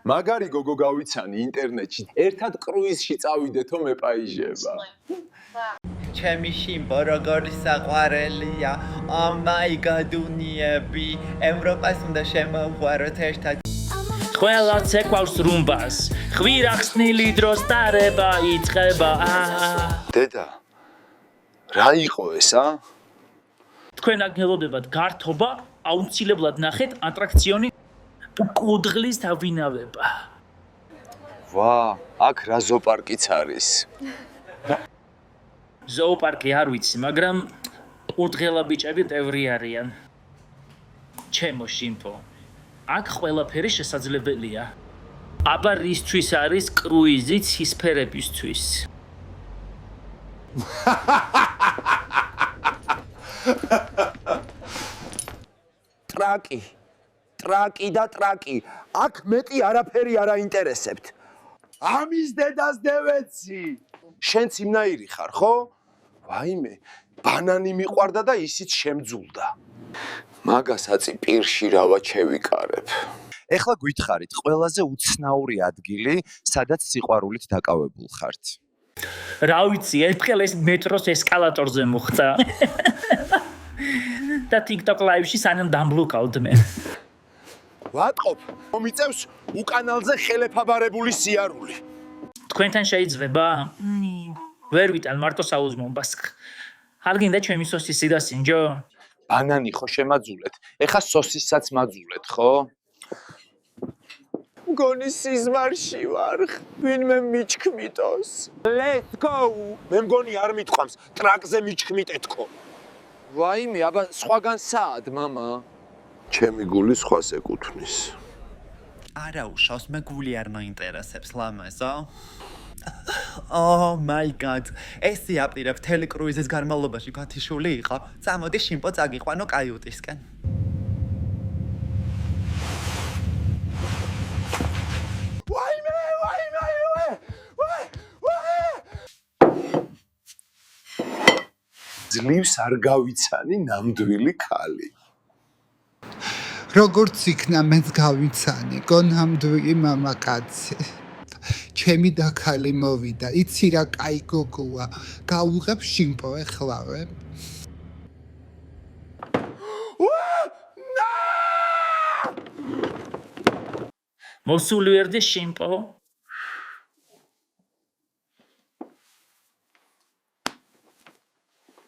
მაგარი გოგო გავიცანი ინტერნეტში. ერთად კრუიზში წავიდეთო მეპაიჟება. ჩემი შიმბო როგორი საყვარელია. Oh my god უნიები. ევროპას უნდა შემოვყვაროთ ერთად. ყველაც ეკვალს რუმბას. ხვირახსნილი დროს დარება იწყება. დედა, რა იყო ეს, თქვენ აგნელოდებათ გართობა, აუცილებლად ნახეთ ატრაქციონი კუდღლის დავინავება. ვა, აქ რა ზოოპარკიც არის. ზოოპარკი არ ვიცი, მაგრამ კუდღელა ბიჭები ბევრი არიან. ჩემო შიმპო, აქ ყველაფერი შესაძლებელია. აბა რისთვის არის კრუიზი ცისფერებისთვის? ტრაკი და ტრაკი. აქ მეტი არაფერი არ აინტერესებთ. ამის დედას დევეცი. შენც იმნაირი ხარ, ხო? ვაიმე, ბანანი მიყვარდა და ისიც შემძულდა. მაგას აწი პირში რავა ჩევიკარებ. ეხლა გითხარით, ყველაზე უცნაური ადგილი, სადაც სიყვარულით დაკავებულ ხართ. რა ვიცი, ერთხელ ეს მეტროს ესკალატორზე მოხდა. და TikTok live-ში სანამ დამბლოკავთ მე. ვატყობ, მომიწევს უკანალზე ხელეფაბარებული სიარული. თქვენთან შეიძლება? ვერ ვიტან მარტო საუზმობას. არ გინდა ჩემი სოსისი და სინჯო? ბანანი ხო შემაძულეთ. ეხა სოსისაც მაძულეთ, ხო? მგონი სიზმარში ვარ, ვინმე მიჩქმიტოს. Let's go. მე მგონი არ მithqams, ტრაკზე მიჩქმიტეთქო. ვაიმე, აბა სხვაგან საად, მამა? ჩემი გული სხვას ეკუთვნის. არა უშავს, მე გული არ მაინტერესებს ლამაზო. Oh my god. ეს იაპირებ მთელი კრუიზის განმავლობაში გათიშული იყო. წამოდი შიმპო წაგიყვანო კაიუტისკენ. ძლივს არ გავიცანი ნამდვილი ქალი. როგორც იქნა მეც გავიცანი, გონამდვილი მამაკაცი. ჩემი და ქალი მოვიდა, იცი რა კაი გოგოა, გავუღებ შიმპო ეხლავე. მოსული ვერდი შიმპო?